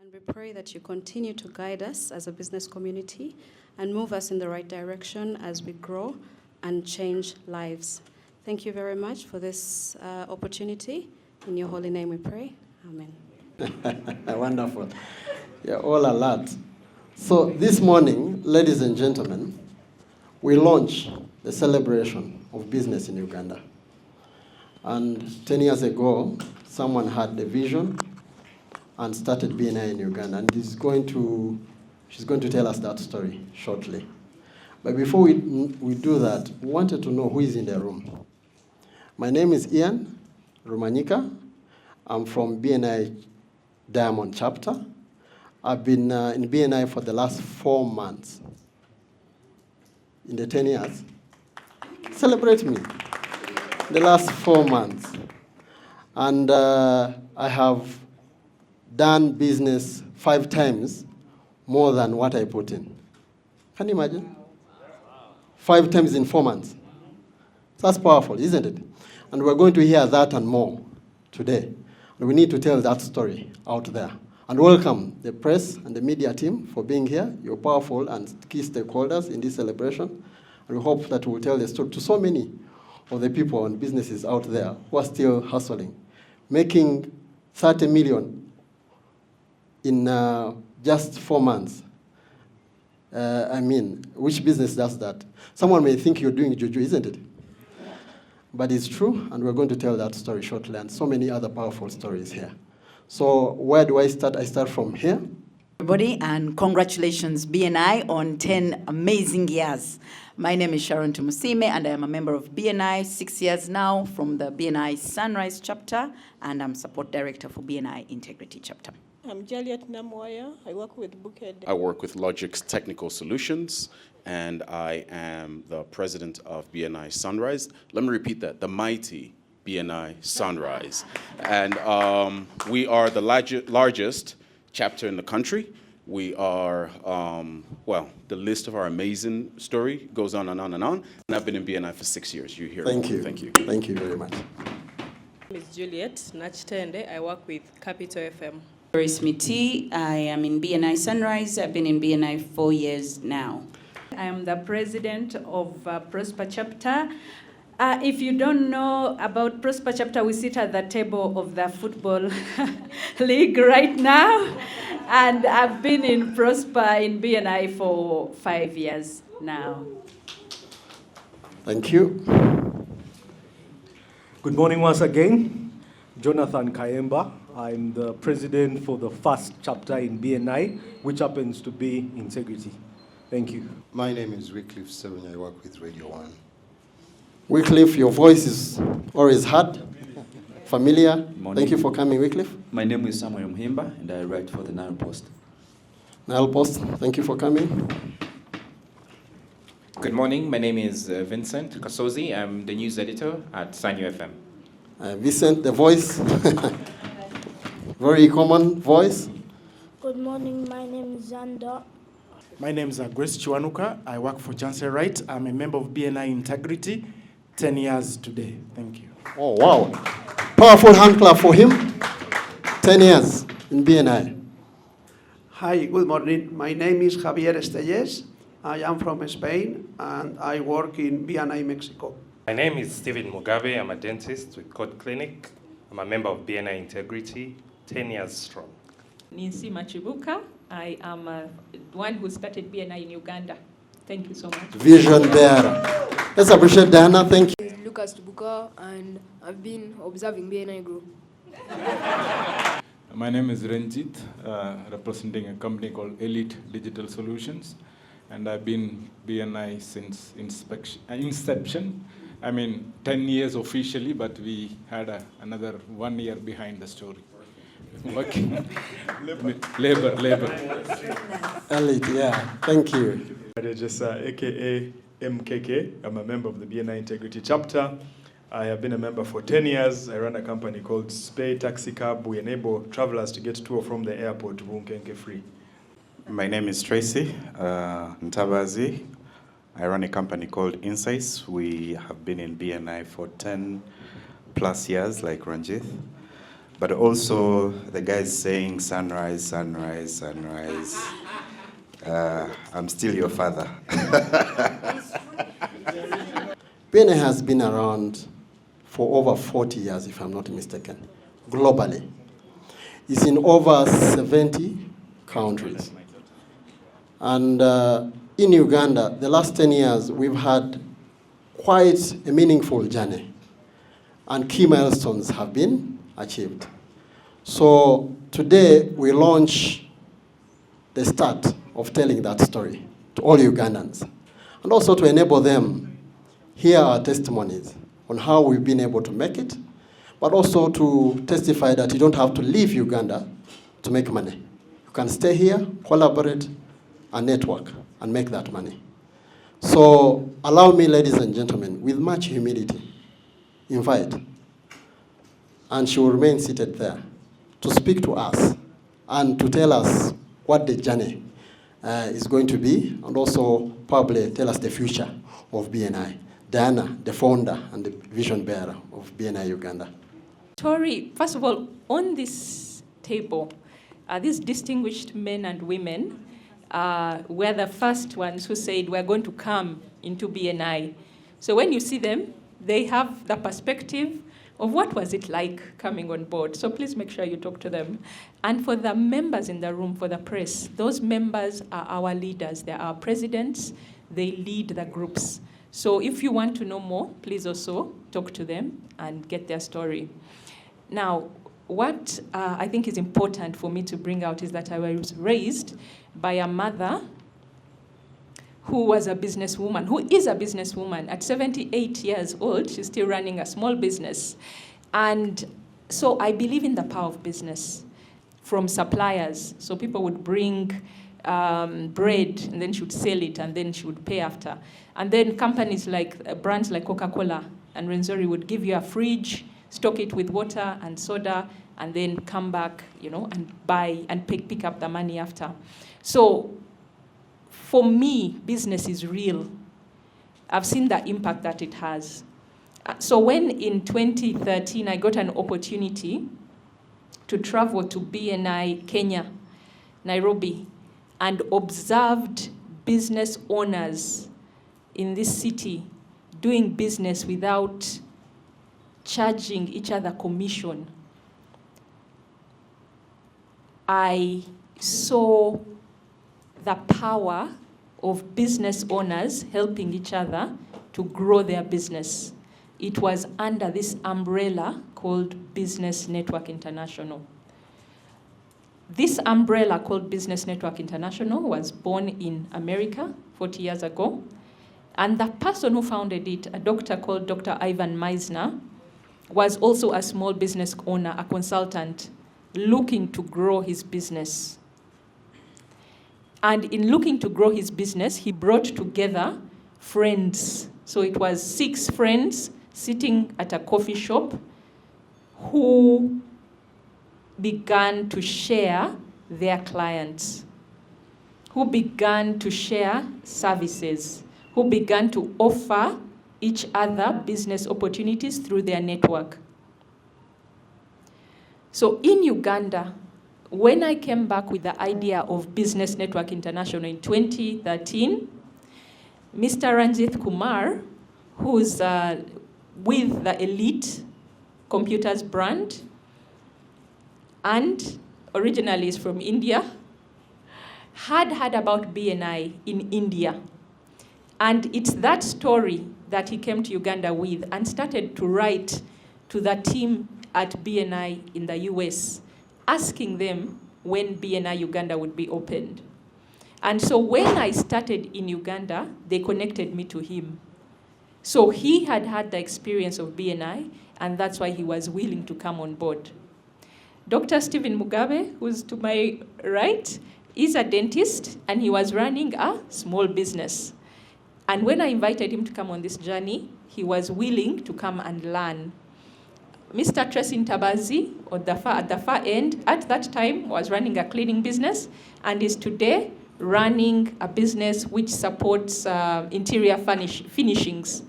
And we pray that you continue to guide us as a business community and move us in the right direction as we grow and change lives. Thank you very much for this opportunity. In your holy name we pray. Amen. Wonderful. You're all alert. So this morning, ladies and gentlemen, we launch the celebration of business in Uganda. And 10 years ago, someone had the vision and started BNI in Uganda. And she's going to tell us that story shortly. But before we do that, we wanted to know who is in the room. My name is Ian Rumanyika. I'm from BNI Diamond Chapter. I've been in BNI for the last 4 months. In the 10 years. Celebrate me. The last 4 months. And I have done business 5 times more than what I put in. Can you imagine? 5 times in 4 months. That's powerful, isn't it? And we're going to hear that and more today. And we need to tell that story out there. And welcome the press and the media team for being here. You're powerful and key stakeholders in this celebration. And we hope that we'll tell the story to so many of the people and businesses out there who are still hustling, making 30 million in just 4 months. Which business does that? Someone may think you're doing juju, isn't it? But it's true, and we're going to tell that story shortly, and so many other powerful stories here. So where do I start? I start from here. Everybody, and congratulations, BNI, on 10 amazing years. My name is Sharon Tumusime, and I am a member of BNI, 6 years now, from the BNI Sunrise chapter, and I'm support director for BNI Integrity chapter. I'm Juliet Namwaya. I work with Bookhead. I work with Logix Technical Solutions, and I am the president of BNI Sunrise. Let me repeat that, the mighty BNI Sunrise. And we are the largest chapter in the country. We are, the list of our amazing story goes on and on and on. And I've been in BNI for 6 years. You hear Thank it. you. Thank you. Thank you very much. My name is Juliet Nachtende. I work with Capital FM. Doris Miti. I am in BNI Sunrise. I've been in BNI 4 years now. I am the president of Prosper Chapter. If you don't know about Prosper Chapter, we sit at the table of the football league right now. And I've been in Prosper in BNI for 5 years now. Thank you. Good morning once again. Jonathan Kayemba. I'm the president for the first chapter in BNI, which happens to be Integrity. Thank you. My name is Wycliffe Seven. I work with Radio 1. Wycliffe, your voice is always heard, familiar. Morning. Thank you for coming, Wycliffe. My name is Samuel Mhimba, and I write for the Nile Post. Nile Post, thank you for coming. Good morning. My name is Vincent Kasozi. I'm the news editor at Sanyo FM. Vincent, the voice, very common voice. Good morning. My name is Zanda. My name is Grace Chiwanuka. I work for Chancellor Wright. I'm a member of BNI Integrity, 10 years today. Thank you. Oh, wow. Powerful hand clap for him. 10 years in BNI. Hi, good morning. My name is Javier Estellés. I am from Spain, and I work in BNI Mexico. My name is Stephen Mugabe. I'm a dentist with Code Clinic. I'm a member of BNI Integrity, 10 years strong. Ninsi Machibuka. I am one who started BNI in Uganda. Thank you so much. Vision there. Let's appreciate Diana. Thank you. Lucas Tubuka, and I've been observing BNI grow. My name is Ranjit, representing a company called Elite Digital Solutions, and I've been BNI since inception. 10 years officially, but we had another 1 year behind the story. Working. labor. Elite, yeah. Thank you. Just AKA MKK. I'm a member of the BNI Integrity chapter. I have been a member for 10 years. I run a company called Spay Taxi Cab. We enable travelers to get to or from the airport to Bunkenke free. My name is Tracy Ntabazi. I run a company called Insights. We have been in BNI for 10 plus years, like Ranjith. but also the guys saying sunrise, sunrise, sunrise. I'm still your father. BNI has been around for over 40 years, if I'm not mistaken, globally. It's in over 70 countries. And in Uganda, the last 10 years, we've had quite a meaningful journey, and key milestones have been achieved. So today, we launch the start of telling that story to all Ugandans, and also to enable them hear our testimonies on how we've been able to make it, but also to testify that you don't have to leave Uganda to make money. You can stay here, collaborate, and network, and make that money. So allow me, ladies and gentlemen, with much humility, invite, and she will remain seated there, to speak to us and to tell us what the journey is going to be, and also probably tell us the future of BNI. Diana, the founder and the vision bearer of BNI Uganda. Tori, first of all, on this table, these distinguished men and women were the first ones who said we're going to come into BNI. So when you see them, they have the perspective of what was it like coming on board. So please make sure you talk to them. And for the members in the room, for the press, those members are our leaders. They're our presidents. They lead the groups. So if you want to know more, please also talk to them and get their story. Now, what I think is important for me to bring out is that I was raised by a mother who was a businesswoman, who is a businesswoman. At 78 years old, she's still running a small business. And so I believe in the power of business from suppliers. So people would bring bread, and then she would sell it, and then she would pay after. And then companies like, brands like Coca-Cola and Renzori would give you a fridge, stock it with water and soda, and then come back, and buy and pick up the money after. So for me, business is real. I've seen the impact that it has. So when in 2013, I got an opportunity to travel to BNI Kenya, Nairobi, and observed business owners in this city doing business without charging each other commission, I saw the power of business owners helping each other to grow their business. It was under this umbrella called Business Network International. This umbrella called Business Network International was born in America 40 years ago. And the person who founded it, a doctor called Dr. Ivan Meisner, was also a small business owner, a consultant, looking to grow his business. And in looking to grow his business, he brought together friends. So it was 6 friends sitting at a coffee shop who began to share their clients, who began to share services, who began to offer each other business opportunities through their network. So in Uganda, when I came back with the idea of Business Network International in 2013, Mr. Ranjit Kumar, who's with the Elite Computers brand, and originally is from India, had heard about BNI in India. And it's that story that he came to Uganda with and started to write to the team at BNI in the US, asking them when BNI Uganda would be opened. And so when I started in Uganda, they connected me to him. So he had had the experience of BNI, and that's why he was willing to come on board. Dr. Stephen Mugabe, who's to my right, is a dentist, and he was running a small business. And when I invited him to come on this journey, he was willing to come and learn. Mr. Tracy Ntabazi, at the far end, at that time was running a cleaning business, and is today running a business which supports interior finishings.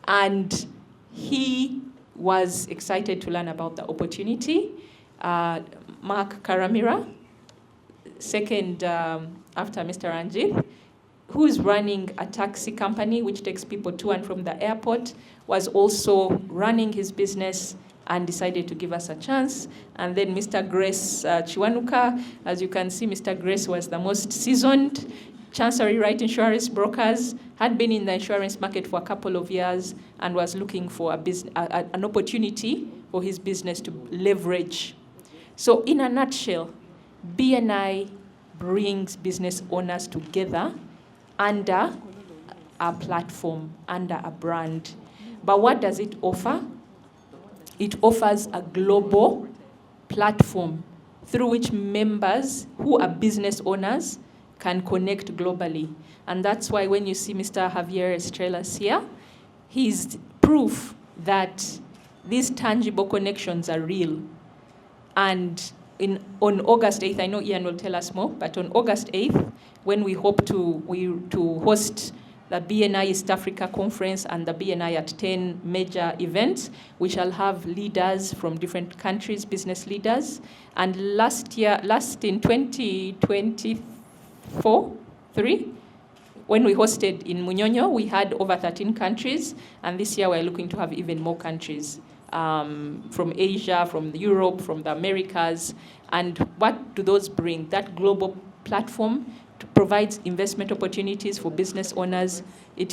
And he was excited to learn about the opportunity. Mark Karamira, second after Mr. Ranjit, who is running a taxi company which takes people to and from the airport, was also running his business and decided to give us a chance. And then Mr. Grace Chiwanuka, as you can see, Mr. Grace was the most seasoned Chancery Right Insurance brokers, had been in the insurance market for a couple of years and was looking for an opportunity for his business to leverage. So in a nutshell, BNI brings business owners together under a platform, under a brand. But what does it offer? It offers a global platform through which members who are business owners can connect globally. And that's why when you see Mr. Javier Estrelas here, he's proof that these tangible connections are real. And on August 8th, I know Ian will tell us more, but on August 8th, when we hope to host the BNI East Africa Conference and the BNI at 10 major events, we shall have leaders from different countries, business leaders. And last in 2023, when we hosted in Munyonyo, we had over 13 countries, and this year we're looking to have even more countries. From Asia, from Europe, from the Americas. And what do those bring? That global platform provides investment opportunities for business owners. It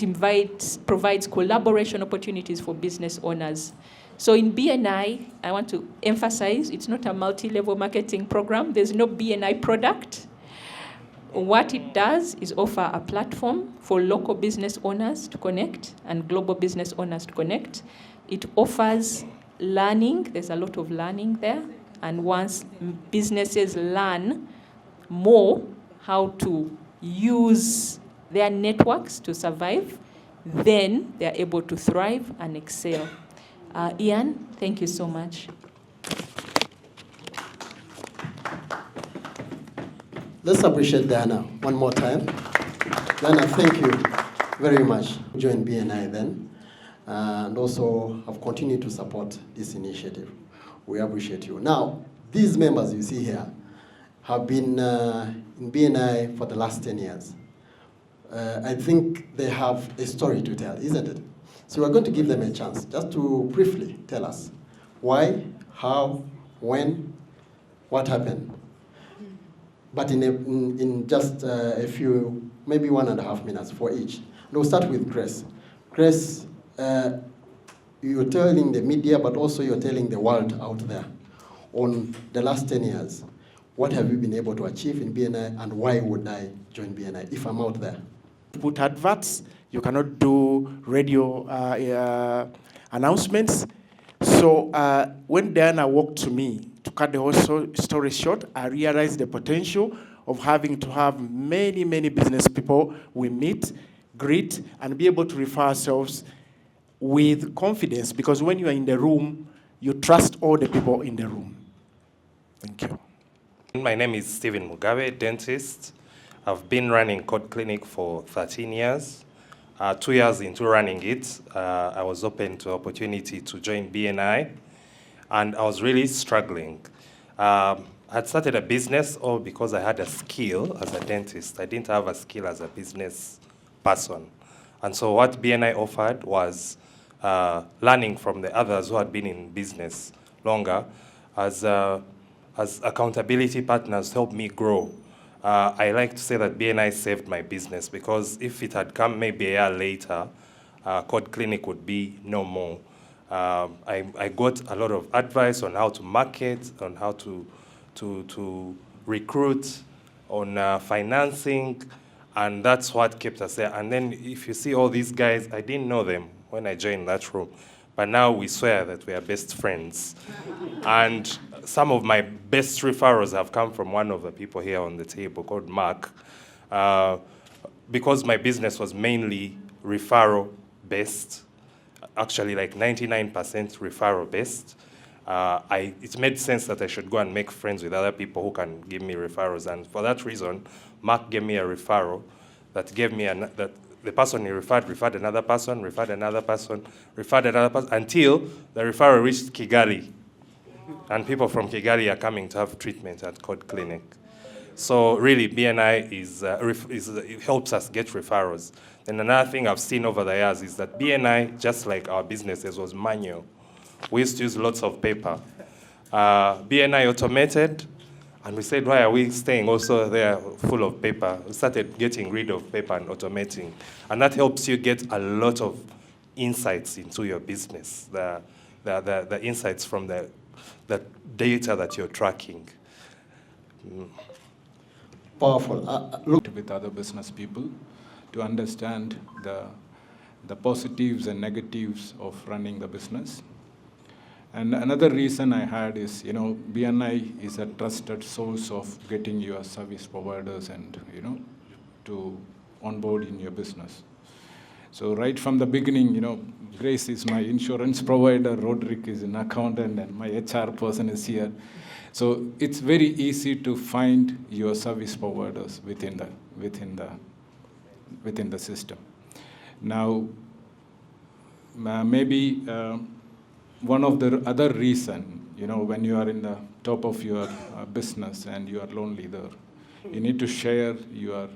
provides collaboration opportunities for business owners. So in BNI, I want to emphasize, it's not a multi-level marketing program. There's no BNI product. What it does is offer a platform for local business owners to connect and global business owners to connect. It offers learning. There's a lot of learning there. And once businesses learn more how to use their networks to survive, then they're able to thrive and excel. Ian, thank you so much. Let's appreciate Diana one more time. Diana, thank you very much. Join BNI then. And also have continued to support this initiative. We appreciate you. Now, these members you see here have been in BNI for the last 10 years. I think they have a story to tell, isn't it? So we're going to give them a chance just to briefly tell us why, how, when, what happened. But in just a few, maybe 1.5 minutes for each. And we'll start with Grace. Grace, you're telling the media, but also you're telling the world out there on the last 10 years. What have you been able to achieve in BNI, and why would I join BNI if I'm out there? Put adverts, you cannot do radio announcements. So when Diana walked to me, to cut the whole story short, I realized the potential of having to have many, many business people we meet, greet, and be able to refer ourselves with confidence, because when you are in the room, you trust all the people in the room. Thank you. My name is Stephen Mugabe, dentist. I've been running Code Clinic for 13 years. 2 years into running it, I was open to opportunity to join BNI, and I was really struggling. I had started a business all because I had a skill as a dentist. I didn't have a skill as a business person. And so what BNI offered was learning from the others who had been in business longer as accountability partners helped me grow. I like to say that BNI saved my business, because if it had come maybe a year later, Code Clinic would be no more. I got a lot of advice on how to market, on how to recruit, on financing, and that's what kept us there. And then if you see all these guys, I didn't know them when I joined that room, but now we swear that we are best friends. And some of my best referrals have come from one of the people here on the table called Mark, because my business was mainly referral-based, actually like 99% referral-based. It made sense that I should go and make friends with other people who can give me referrals. And for that reason, Mark gave me a referral that gave me the person he referred another person, referred another person, referred another person, until the referral reached Kigali. And people from Kigali are coming to have treatment at Code Clinic. So really, BNI it helps us get referrals. And another thing I've seen over the years is that BNI, just like our businesses, was manual. We used to use lots of paper. BNI automated, and we said, why are we staying also there full of paper? We started getting rid of paper and automating. And that helps you get a lot of insights into your business, the insights from the data that you're tracking. Powerful. With other business people to understand the positives and negatives of running the business. And another reason I had is, BNI is a trusted source of getting your service providers and, to onboard in your business. So right from the beginning, Grace is my insurance provider, Roderick is an accountant, and my HR person is here. So it's very easy to find your service providers within the system. Now, maybe one of the other reason, when you are in the top of your business and you are lonely there, you need to share your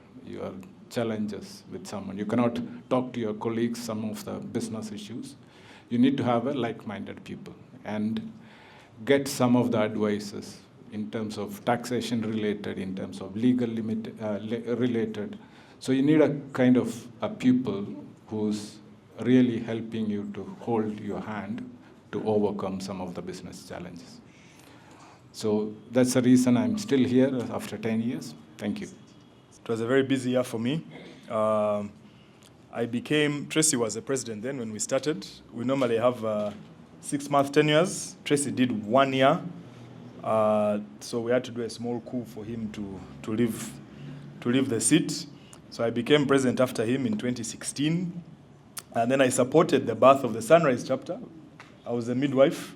challenges with someone. You cannot talk to your colleagues some of the business issues. You need to have a like-minded people and get some of the advices in terms of taxation related, in terms of legal related. So you need a kind of a people who's really helping you to hold your hand to overcome some of the business challenges. So that's the reason I'm still here after 10 years. Thank you. It was a very busy year for me. Tracy was the president then when we started. We normally have 6-month tenures. Tracy did 1 year. So we had to do a small coup for him to leave the seat. So I became president after him in 2016. And then I supported the birth of the Sunrise chapter. I was a midwife.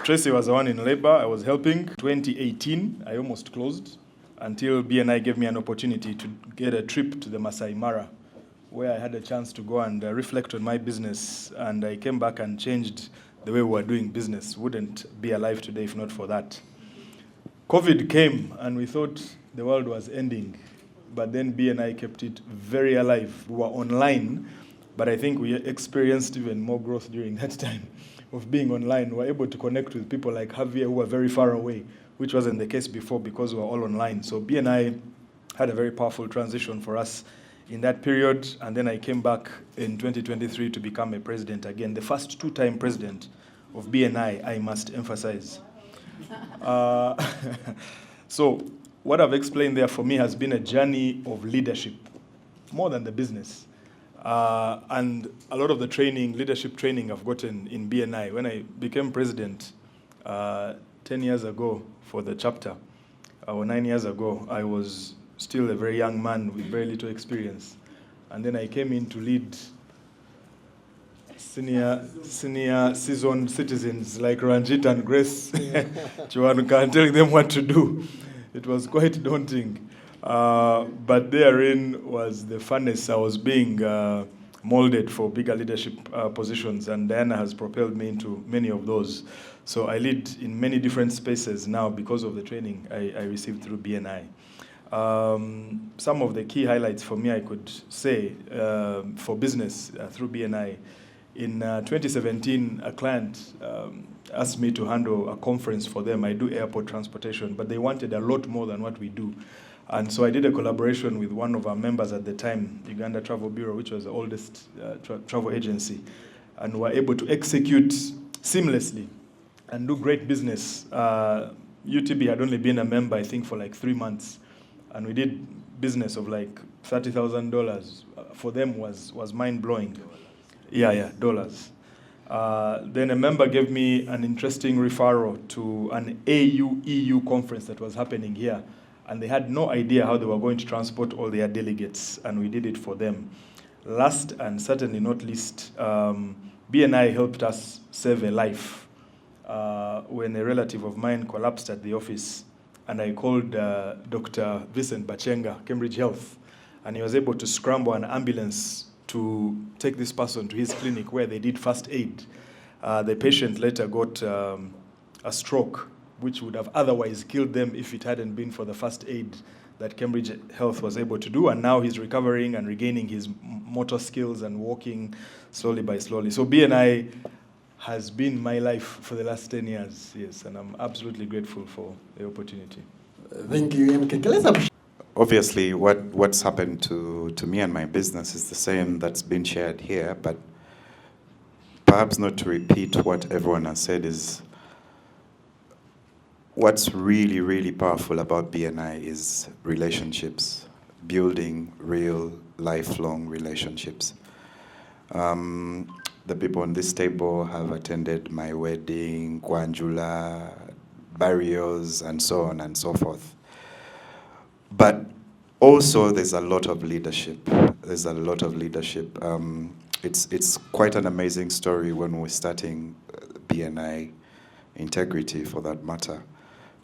Tracy was the one in labor. I was helping. 2018, I almost closed until BNI gave me an opportunity to get a trip to the Masai Mara, where I had a chance to go and reflect on my business. And I came back and changed the way we were doing business. Wouldn't be alive today if not for that. COVID came and we thought the world was ending. But then BNI kept it very alive. We were online, but I think we experienced even more growth during that time of being online. We were able to connect with people like Javier who were very far away, which wasn't the case before because we were all online. So BNI had a very powerful transition for us in that period. And then I came back in 2023 to become a president again, the first 2-time president of BNI, I must emphasize. So what I've explained there for me has been a journey of leadership, more than the business. And a lot of the leadership training I've gotten in BNI. When I became president 10 years ago for the chapter, or 9 years ago, I was still a very young man with very little experience. And then I came in to lead senior seasoned citizens like Ranjit and Grace Chuanuka and telling them what to do. It was quite daunting. But therein was the funness. I was being molded for bigger leadership positions, and Diana has propelled me into many of those. So I lead in many different spaces now because of the training I received through BNI. Some of the key highlights for me I could say for business through BNI. In 2017, a client asked me to handle a conference for them. I do airport transportation, but they wanted a lot more than what we do. And so I did a collaboration with one of our members at the time, Uganda Travel Bureau, which was the oldest travel agency. And we were able to execute seamlessly and do great business. UTB had only been a member, I think, for like 3 months. And we did business of like $30,000. For them was mind-blowing. Yeah, dollars. Then a member gave me an interesting referral to an AU-EU conference that was happening here. And they had no idea how they were going to transport all their delegates, and we did it for them. Last and certainly not least, BNI helped us save a life when a relative of mine collapsed at the office, and I called Dr. Vincent Bachenga, Cambridge Health, and he was able to scramble an ambulance to take this person to his clinic where they did first aid. The patient later got a stroke, which would have otherwise killed them if it hadn't been for the first aid that Cambridge Health was able to do, and now he's recovering and regaining his motor skills and walking slowly by slowly. So BNI has been my life for the last 10 years, yes, and I'm absolutely grateful for the opportunity. Thank you, MKK. Obviously, what's happened to me and my business is the same that's been shared here, but perhaps not to repeat what everyone has said is what's really, really powerful about BNI is relationships, building real, lifelong relationships. The people on this table have attended my wedding, Kwanjula, burials, and so on and so forth. But also, there's a lot of leadership. There's a lot of leadership. It's quite an amazing story when we're starting BNI Integrity, for that matter.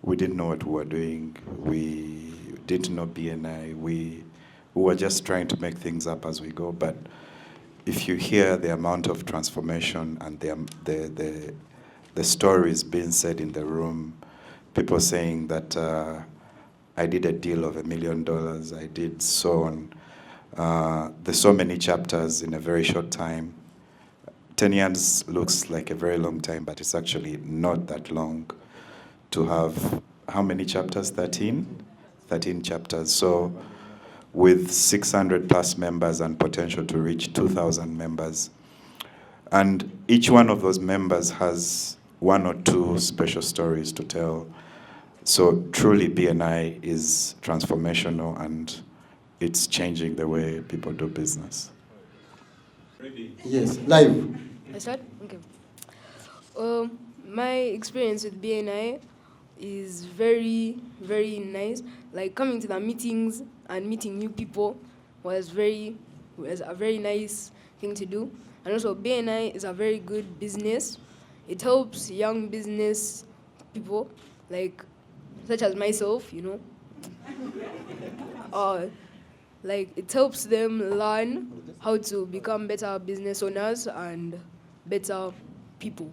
We didn't know what we were doing. We didn't know BNI. We were just trying to make things up as we go. But if you hear the amount of transformation and the stories being said in the room, people saying that I did a deal of $1 million, I did so on. There's so many chapters in a very short time. 10 years looks like a very long time, but it's actually not that long to have, how many chapters? 13? 13 chapters. So with 600 plus members and potential to reach 2,000 members. And each one of those members has 1 or 2 special stories to tell. So truly BNI is transformational and it's changing the way people do business. Yes, live. I start? Okay. My experience with BNI is very, very nice. Like coming to the meetings and meeting new people was a very nice thing to do. And also BNI is a very good business. It helps young business people, like such as myself, you know. Like it helps them learn how to become better business owners and better people.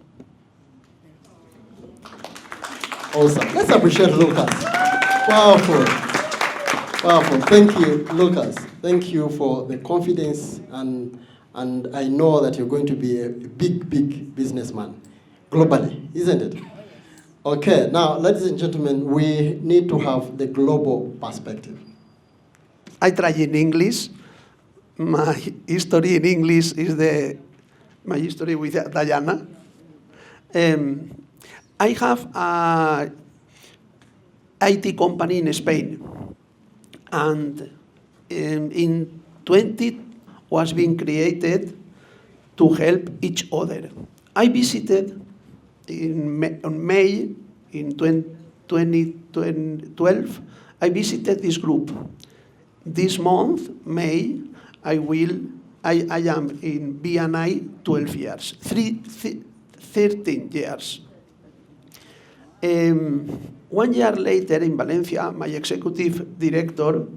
Awesome. Let's appreciate Lucas. Powerful. Powerful. Thank you, Lucas. Thank you for the confidence, and I know that you're going to be a big, big businessman globally, isn't it? Okay, now, ladies and gentlemen, we need to have the global perspective. I try in English. My history in English is my history with Diana. I have a IT company in Spain, and in 20 was being created to help each other. I visited on May in 2012. I visited this group. This month, May, I am in BNI 12 years, 13 years. 1 year later in Valencia, my executive director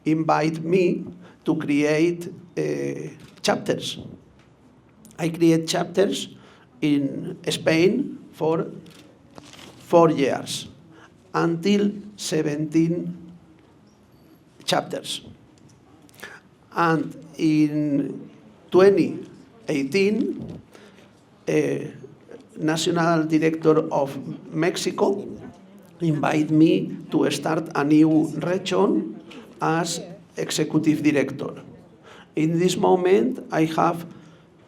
invited me to create chapters. I create chapters in Spain for 4 years, until 17 chapters. And in 2018, National Director of Mexico invited me to start a new region as Executive Director. In this moment, I have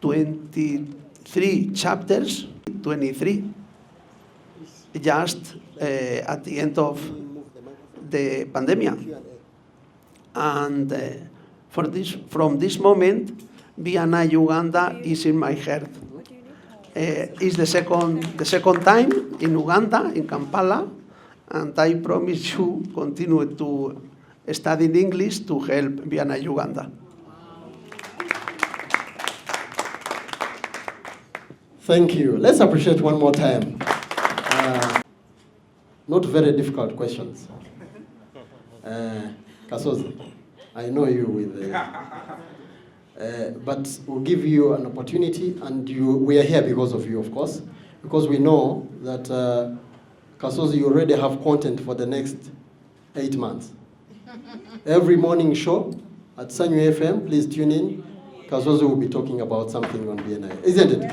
23 chapters, 23, just at the end of the pandemic. And from this moment, BNI Uganda is in my heart. It's the second time in Uganda, in Kampala, and I promise you continue to study English to help BNI Uganda. Thank you. Let's appreciate one more time. Not very difficult questions. Kasozi, I know you with but we'll give you an opportunity, and we are here because of you, of course, because we know that Kasozi, you already have content for the next 8 months. Every morning show at Sanyu FM, please tune in. Kasozi will be talking about something on BNI, isn't it?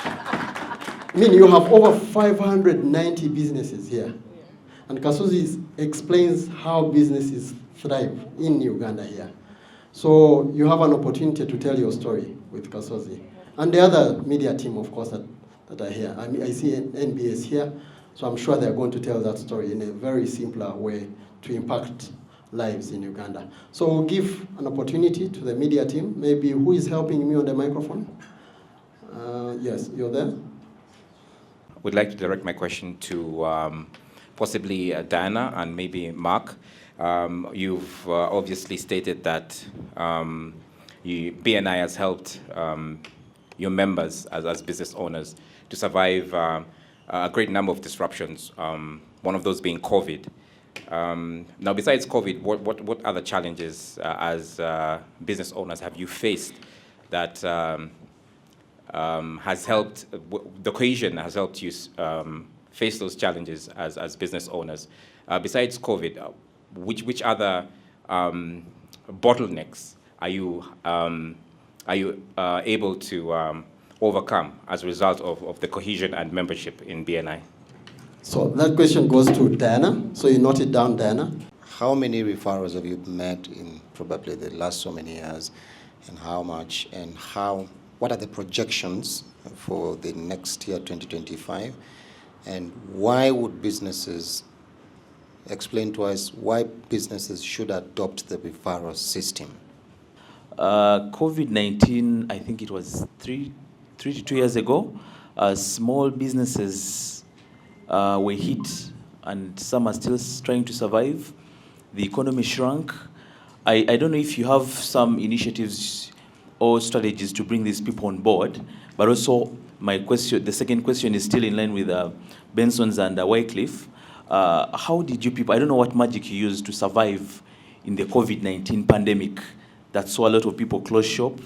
I mean, you have over 590 businesses here. And Kasozi explains how businesses thrive in Uganda here. So you have an opportunity to tell your story with Kasozi. And the other media team, of course, that are here. I mean, I see NBS here, so I'm sure they're going to tell that story in a very simpler way to impact lives in Uganda. So we'll give an opportunity to the media team. Maybe who is helping me on the microphone? Yes, you're there? Would like to direct my question to possibly Diana and maybe Mark. You've obviously stated that BNI has helped your members as business owners to survive a great number of disruptions, one of those being COVID. Now, besides COVID, what other challenges as business owners have you faced that has helped, the cohesion has helped you face those challenges as business owners? Besides COVID, which other bottlenecks are you able to overcome as a result of the cohesion and membership in BNI? So that question goes to Diana. So you note it down, Diana. How many referrals have you met in probably the last so many years, and how much, and what are the projections for the next year, 2025, and why would businesses, explain to us why businesses should adopt the referral system? COVID-19, I think it was 3 to 2 years ago, small businesses were hit, and some are still trying to survive. The economy shrunk. I don't know if you have some initiatives or strategies to bring these people on board, but also the second question is still in line with Benson's and Wycliffe. How did you people, I don't know what magic you used to survive in the COVID-19 pandemic that saw a lot of people close shop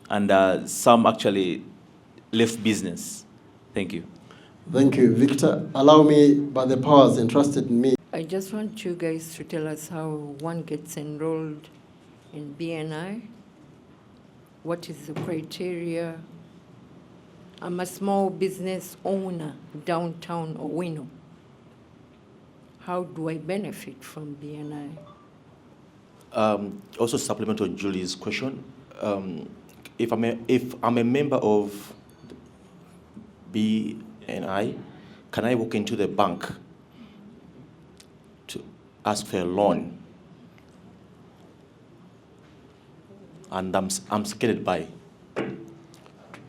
and some actually left business. Thank you. Thank you, Victor. Allow me, by the powers entrusted in me. I just want you guys to tell us how one gets enrolled in BNI. What is the criteria? I'm a small business owner downtown Owino. How do I benefit from BNI? Also supplement on Julie's question, if I'm a member of BNI, can I walk into the bank to ask for a loan? And I'm scared by.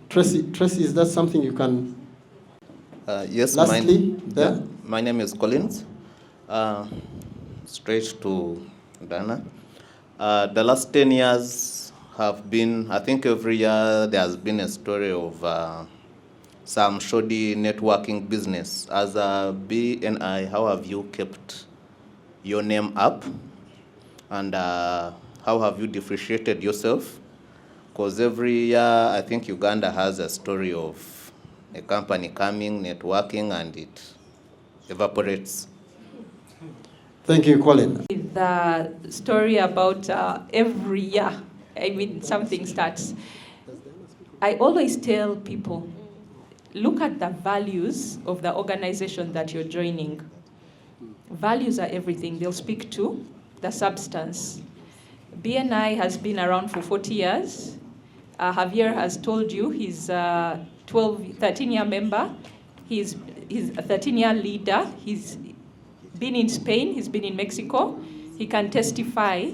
Tracy, is that something you can? Yes. Lastly, my name is Collins. Straight to Dana. The last 10 years have been, I think every year there has been a story of some shoddy networking business. As a BNI, how have you kept your name up? And how have you differentiated yourself? Because every year, I think Uganda has a story of a company coming, networking, and it evaporates. Thank you, Colin. The story about every year, I mean, something starts. I always tell people, look at the values of the organization that you're joining. Values are everything. They'll speak to the substance. BNI has been around for 40 years. Javier has told you he's a 13-year member. He's a 13-year leader. He's been in Spain. He's been in Mexico. He can testify.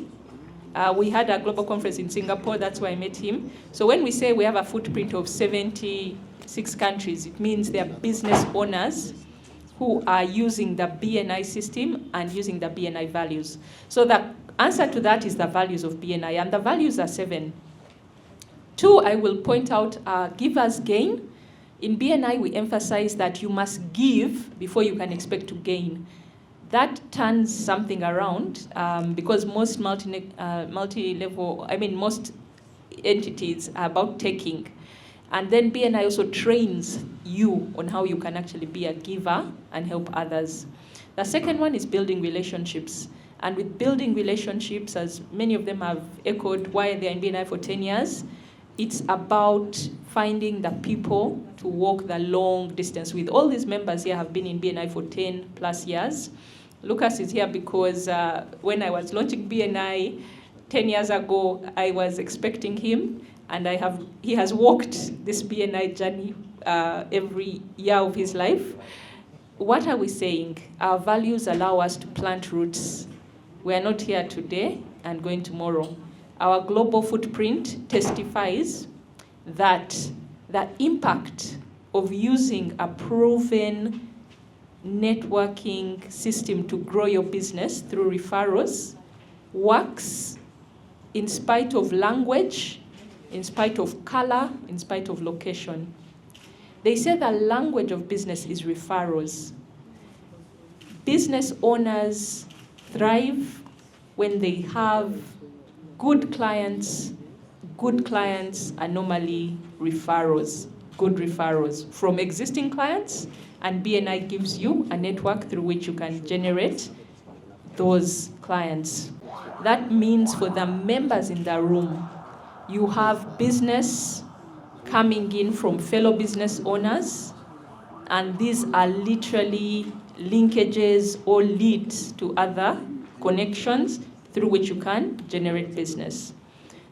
We had a global conference in Singapore. That's where I met him. So when we say we have a footprint of 76 countries, it means they're business owners who are using the BNI system and using the BNI values. So the answer to that is the values of BNI, and the values are 7. 2, I will point out, give us gain. In BNI, we emphasize that you must give before you can expect to gain. That turns something around because most most entities are about taking. And then BNI also trains you on how you can actually be a giver and help others. The second one is building relationships. And with building relationships, as many of them have echoed why they're in BNI for 10 years, it's about finding the people to walk the long distance with. All these members here have been in BNI for 10 plus years. Lucas is here because when I was launching BNI 10 years ago, I was expecting him, and he has walked this BNI journey every year of his life. What are we saying? Our values allow us to plant roots. We are not here today and going tomorrow. Our global footprint testifies that the impact of using a proven networking system to grow your business through referrals works in spite of language, in spite of color, in spite of location. They say the language of business is referrals. Business owners thrive when they have good clients. Good clients are normally referrals, good referrals from existing clients, and BNI gives you a network through which you can generate those clients. That means for the members in the room, you have business coming in from fellow business owners, and these are literally linkages or leads to other connections through which you can generate business.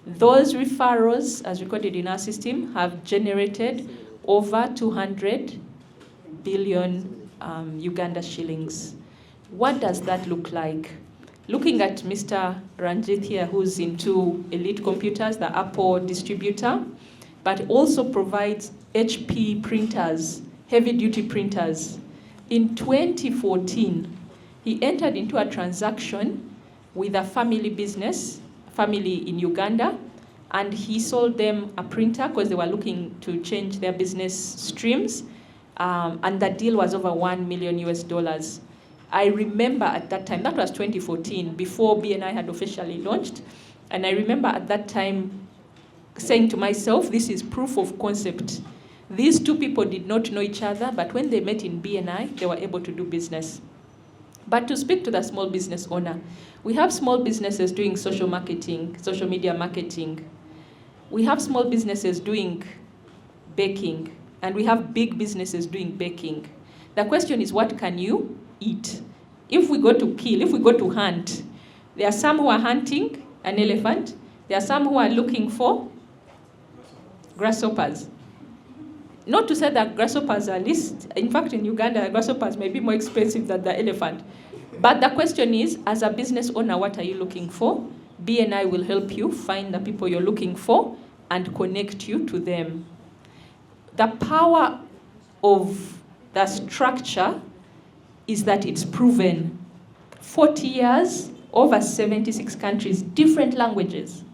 Those referrals, as recorded in our system, have generated over 200 billion Uganda shillings. What does that look like? Looking at Mr. Ranjit here, who's into Elite Computers, the Apple distributor, but also provides HP printers, heavy-duty printers. In 2014, he entered into a transaction with a family business, family in Uganda, and he sold them a printer because they were looking to change their business streams, and the deal was over $1 million. I remember at that time, that was 2014, before BNI had officially launched, and I remember at that time saying to myself, this is proof of concept. These two people did not know each other, but when they met in BNI, they were able to do business. But to speak to the small business owner, we have small businesses doing social marketing, social media marketing. We have small businesses doing baking, and we have big businesses doing baking. The question is, what can you eat? If we go to kill, if we go to hunt, there are some who are hunting an elephant. There are some who are looking for grasshoppers. Not to say that grasshoppers are least, in fact in Uganda, grasshoppers may be more expensive than the elephant. But the question is, as a business owner, what are you looking for? BNI will help you find the people you're looking for and connect you to them. The power of the structure is that it's proven. 40 years, over 76 countries, different languages,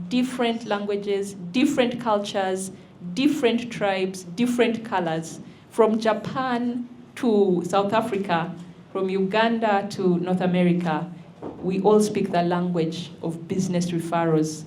different cultures, different tribes, different colors, from Japan to South Africa, from Uganda to North America. We all speak the language of business referrals.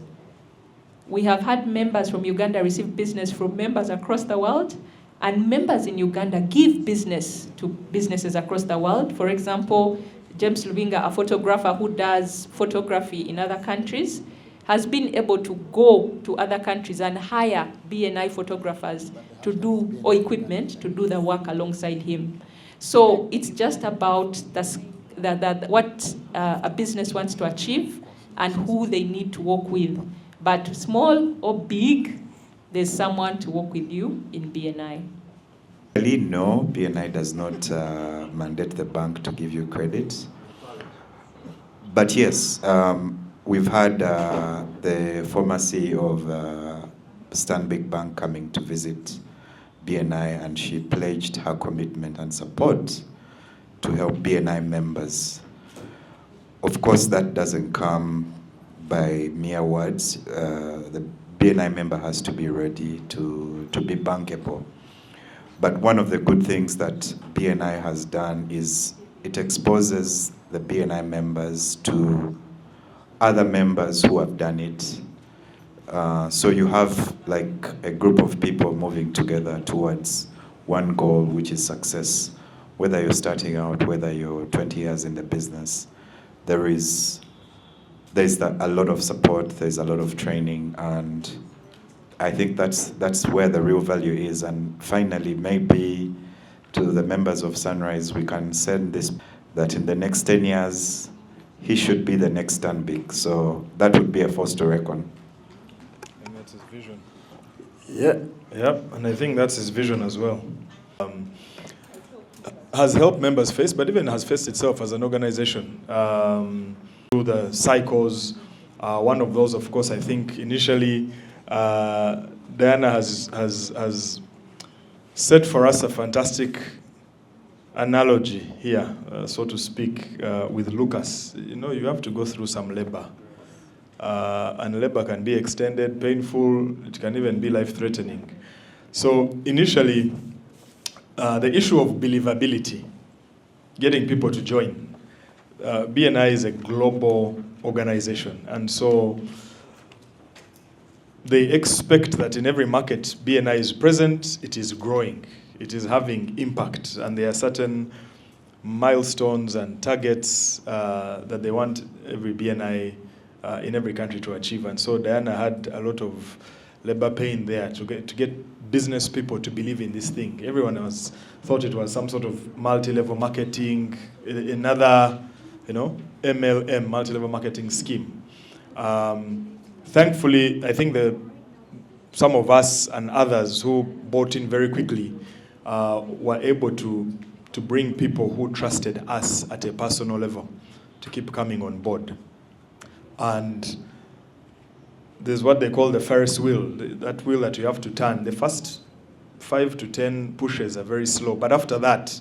We have had members from Uganda receive business from members across the world, and members in Uganda give business to businesses across the world. For example, James Lubinga, a photographer who does photography in other countries, has been able to go to other countries and hire BNI photographers to do, or equipment to do the work alongside him. So it's just about what a business wants to achieve and who they need to work with. But small or big, there's someone to work with you in BNI. Really, no, BNI does not mandate the bank to give you credit. But yes, we've had the former CEO of Stanbic Bank coming to visit BNI, and she pledged her commitment and support to help BNI members. Of course, that doesn't come by mere words. The BNI member has to be ready to be bankable. But one of the good things that BNI has done is it exposes the BNI members to other members who have done it. So you have like a group of people moving together towards one goal, which is success. Whether you're starting out, whether you're 20 years in the business, there's a lot of support, there's a lot of training, and I think that's where the real value is. And finally, maybe to the members of Sunrise, we can send this, that in the next 10 years, he should be the next Dan Big. So that would be a force to reckon. And that's his vision. Yeah. Yep, and I think that's his vision as well. Has helped members face, but even has faced itself as an organization through the cycles. One of those, of course, I think initially Diana has set for us a fantastic analogy here, so to speak, with Lucas. You know, you have to go through some labor. And labor can be extended, painful, it can even be life-threatening. So initially, the issue of believability, getting people to join. BNI is a global organization, and so they expect that in every market BNI is present, it is growing, it is having impact, and there are certain milestones and targets that they want every BNI in every country to achieve. And so Diana had a lot of labor pain there to get business people to believe in this thing. Everyone else thought it was some sort of multi-level marketing, another, MLM, multi-level marketing scheme. Thankfully, I think some of us and others who bought in very quickly were able to bring people who trusted us at a personal level to keep coming on board. And there's what they call the Ferris wheel, that wheel that you have to turn. The first 5 to 10 pushes are very slow, but after that,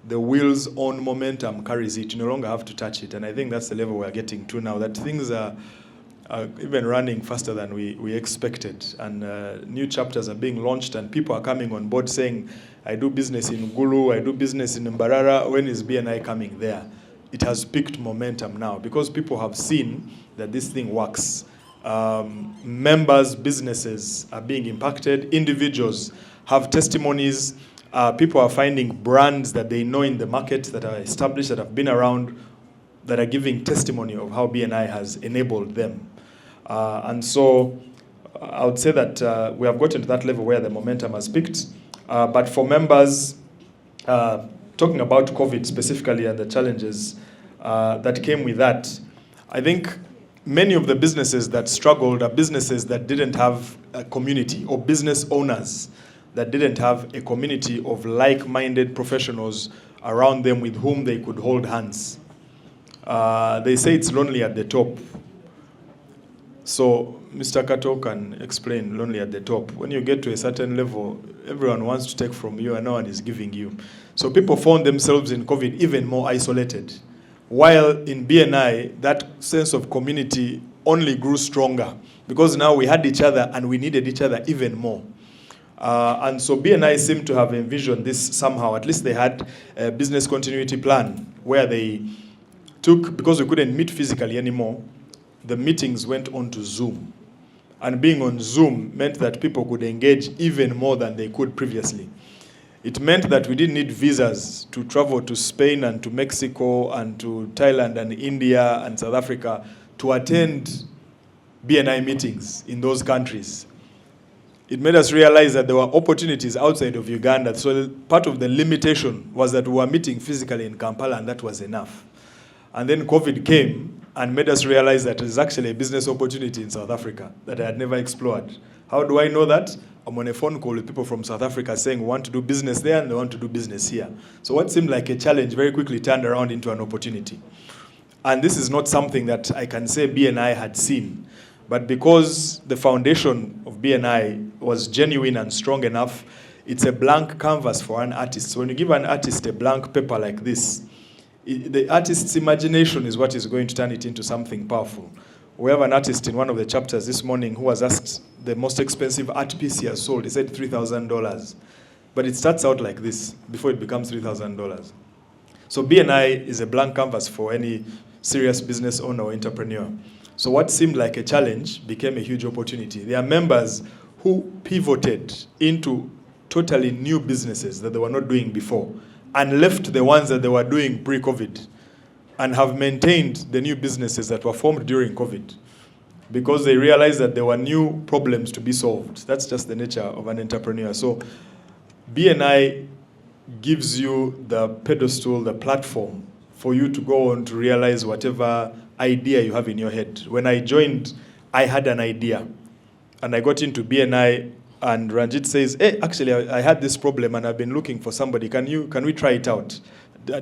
the wheel's own momentum carries it. You no longer have to touch it, and I think that's the level we're getting to now, that things are even running faster than we expected, and new chapters are being launched, and people are coming on board saying, I do business in Gulu, I do business in Mbarara, when is BNI coming there? It has picked momentum now, because people have seen that this thing works. Members, businesses are being impacted. Individuals have testimonies. People are finding brands that they know in the market that are established, that have been around, that are giving testimony of how BNI has enabled them. And so I would say that we have gotten to that level where the momentum has picked. But for members, talking about COVID specifically and the challenges that came with that, I think many of the businesses that struggled are businesses that didn't have a community, or business owners that didn't have a community of like-minded professionals around them with whom they could hold hands. They say it's lonely at the top. So Mr. Kato can explain lonely at the top. When you get to a certain level, everyone wants to take from you and no one is giving you. So people found themselves in COVID even more isolated. While in BNI, that sense of community only grew stronger, because now we had each other and we needed each other even more. And so BNI seemed to have envisioned this somehow. At least they had a business continuity plan where they took, because we couldn't meet physically anymore, the meetings went on to Zoom. And being on Zoom meant that people could engage even more than they could previously. It meant that we didn't need visas to travel to Spain and to Mexico and to Thailand and India and South Africa to attend BNI meetings in those countries. It made us realize that there were opportunities outside of Uganda. So part of the limitation was that we were meeting physically in Kampala, and that was enough. And then COVID came and made us realize that there's actually a business opportunity in South Africa that I had never explored. How do I know that? I'm on a phone call with people from South Africa saying we want to do business there and they want to do business here. So what seemed like a challenge very quickly turned around into an opportunity. And this is not something that I can say BNI had seen. But because the foundation of BNI was genuine and strong enough, it's a blank canvas for an artist. So when you give an artist a blank paper like this, the artist's imagination is what is going to turn it into something powerful. We have an artist in one of the chapters this morning who was asked the most expensive art piece he has sold. He said $3,000. But it starts out like this before it becomes $3,000. So BNI is a blank canvas for any serious business owner or entrepreneur. So what seemed like a challenge became a huge opportunity. There are members who pivoted into totally new businesses that they were not doing before and left the ones that they were doing pre-COVID and have maintained the new businesses that were formed during COVID because they realized that there were new problems to be solved. That's just the nature of an entrepreneur. So BNI gives you the pedestal, the platform for you to go on to realize whatever idea you have in your head. When I joined, I had an idea and I got into BNI and Ranjit says, hey, actually I had this problem and I've been looking for somebody. Can we try it out?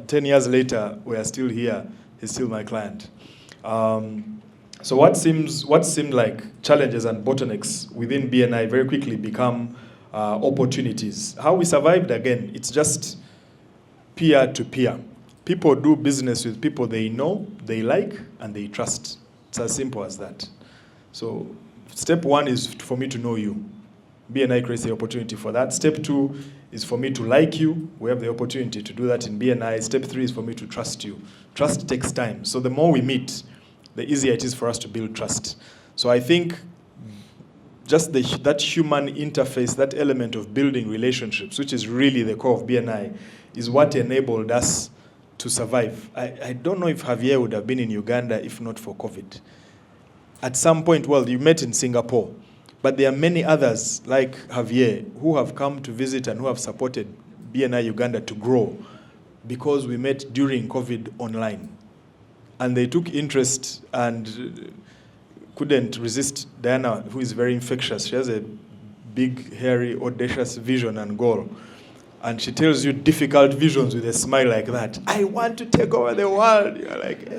10 years later, we are still here. He's still my client. So what seemed like challenges and bottlenecks within BNI very quickly become opportunities. How we survived, again, it's just peer-to-peer. People do business with people they know, they like, and they trust. It's as simple as that. So step one is for me to know you. BNI creates the opportunity for that. Step two is for me to like you. We have the opportunity to do that in BNI. Step three is for me to trust you. Trust takes time. So the more we meet, the easier it is for us to build trust. So I think just that human interface, that element of building relationships, which is really the core of BNI, is what enabled us to survive. I don't know if Javier would have been in Uganda if not for COVID. At some point, well, you met in Singapore, but there are many others like Javier who have come to visit and who have supported BNI Uganda to grow because we met during COVID online. And they took interest and couldn't resist Diana, who is very infectious. She has a big, hairy, audacious vision and goal. And she tells you difficult visions with a smile like that. I want to take over the world. You're like,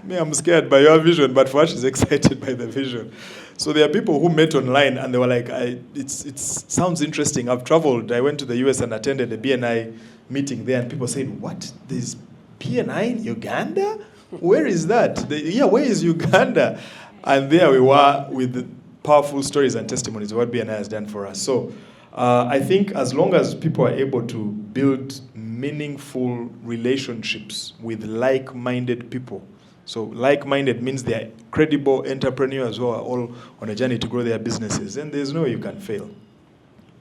me, I'm scared by your vision, but for her, she's excited by the vision. So there are people who met online and they were like, it sounds interesting. I've traveled. I went to the US and attended a BNI meeting there, and people said, what? There's BNI in Uganda? Where is that? Where is Uganda? And there we were with the powerful stories and testimonies of what BNI has done for us. So I think as long as people are able to build meaningful relationships with like-minded people, so like-minded means they are credible entrepreneurs who are all on a journey to grow their businesses, and there's no way you can fail.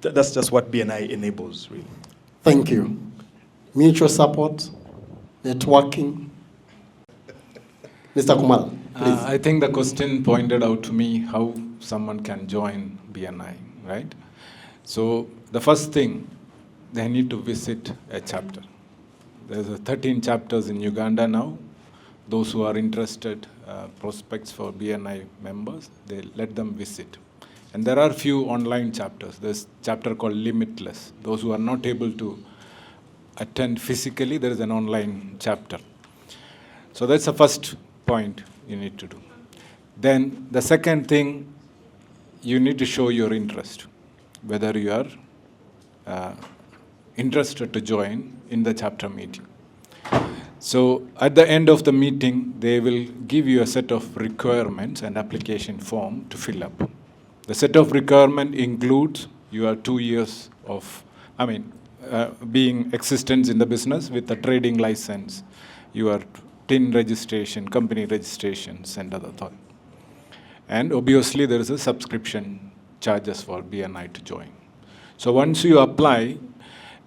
That's just what BNI enables, really. Thank you. Mutual support, networking. Mr. Kumal, please. I think the question pointed out to me how someone can join BNI, right? So the first thing, they need to visit a chapter. There's 13 chapters in Uganda now. Those who are interested, prospects for BNI members, they let them visit. And there are few online chapters. There's a chapter called Limitless. Those who are not able to attend physically, there is an online chapter. So that's the first point you need to do. Then the second thing, you need to show your interest, whether you are interested to join in the chapter meeting. So at the end of the meeting, they will give you a set of requirements and application form to fill up. The set of requirement includes your 2 years of, being existence in the business with a trading license, your TIN registration, company registrations, and other things. And obviously, there is a subscription charges for BNI to join. So once you apply,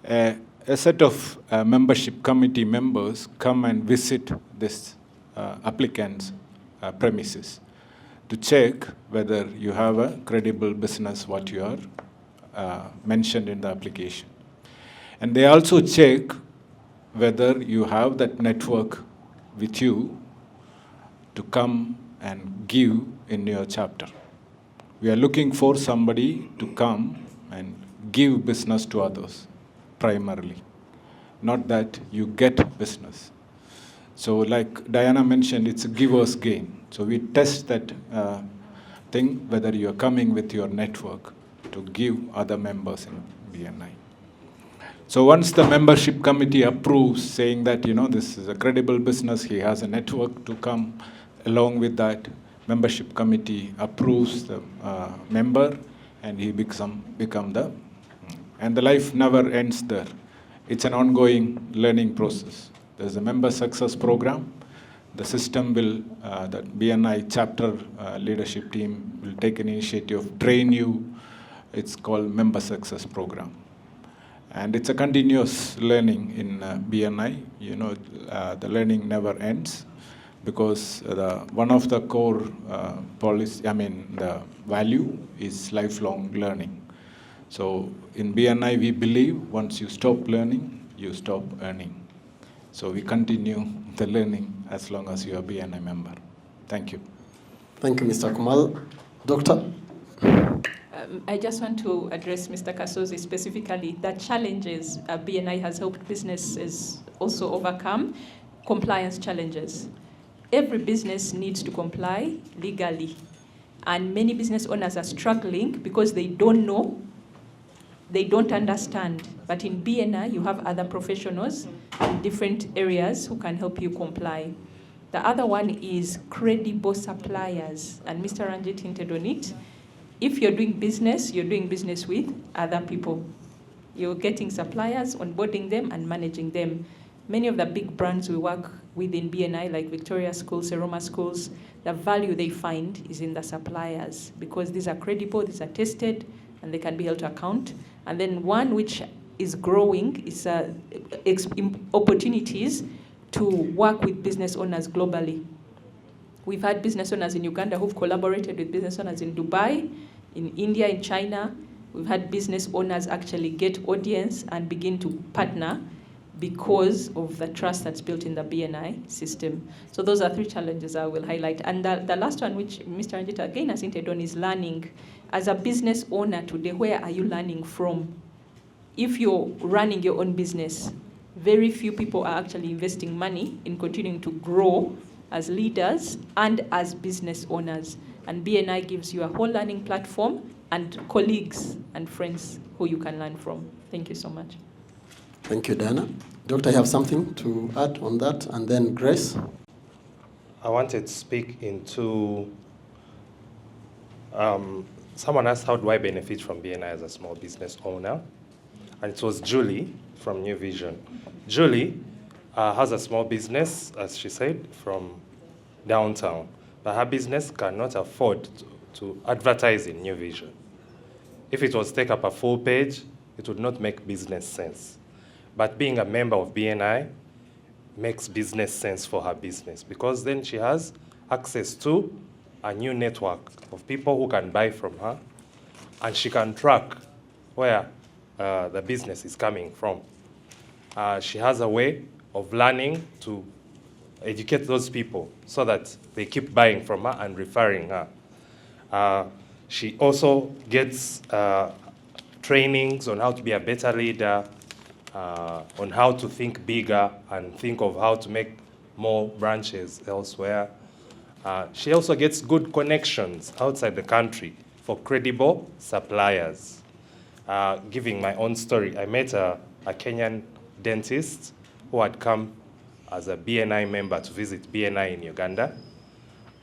a set of membership committee members come and visit this applicant's premises to check whether you have a credible business, what you are mentioned in the application. And they also check whether you have that network with you to come and give in your chapter. We are looking for somebody to come and give business to others, primarily. Not that you get business. So like Diana mentioned, it's a giver's gain. So we test that thing, whether you're coming with your network to give other members in BNI. So once the membership committee approves, saying that, this is a credible business, he has a network to come along with that, membership committee approves the member, and he become and the life never ends there. It's an ongoing learning process. There's a member success program. The system will, the BNI chapter leadership team will take an initiative of train you. It's called member success program. And it's a continuous learning in BNI. You know, the learning never ends because one of the core the value is lifelong learning. So in BNI, we believe once you stop learning, you stop earning. So we continue the learning as long as you're a BNI member. Thank you. Thank you, Mr. Kumal. Doctor? I just want to address Mr. Kasozi specifically. The challenges BNI has helped businesses also overcome, compliance challenges. Every business needs to comply legally. And many business owners are struggling because they don't know, they don't understand. But in BNI, you have other professionals in different areas who can help you comply. The other one is credible suppliers, and Mr. Ranjit hinted on it. If you're doing business with other people. You're getting suppliers, onboarding them, and managing them. Many of the big brands we work with in BNI, like Victoria Schools, Seroma Schools, the value they find is in the suppliers because these are credible, these are tested, and they can be held to account. And then one which is growing is opportunities to work with business owners globally. We've had business owners in Uganda who've collaborated with business owners in Dubai, in India, in China. We've had business owners actually get audience and begin to partner because of the trust that's built in the BNI system. So those are three challenges I will highlight. And the last one, which Mr. Anjita again has hinted on, is learning. As a business owner today, where are you learning from? If you're running your own business, very few people are actually investing money in continuing to grow as leaders and as business owners. And BNI gives you a whole learning platform and colleagues and friends who you can learn from. Thank you so much. Thank you, Diana. Doctor, you have something to add on that? And then Grace? I wanted to speak into, someone asked how do I benefit from BNI as a small business owner? And it was Julie from New Vision. Julie has a small business, as she said, from downtown. But her business cannot afford to advertise in New Vision. If it was to take up a full page, it would not make business sense. But being a member of BNI makes business sense for her business because then she has access to a new network of people who can buy from her, and she can track where the business is coming from. She has a way of learning to educate those people so that they keep buying from her and referring her. She also gets trainings on how to be a better leader, on how to think bigger and think of how to make more branches elsewhere. She also gets good connections outside the country for credible suppliers. Giving my own story, I met a Kenyan dentist who had come as a BNI member to visit BNI in Uganda.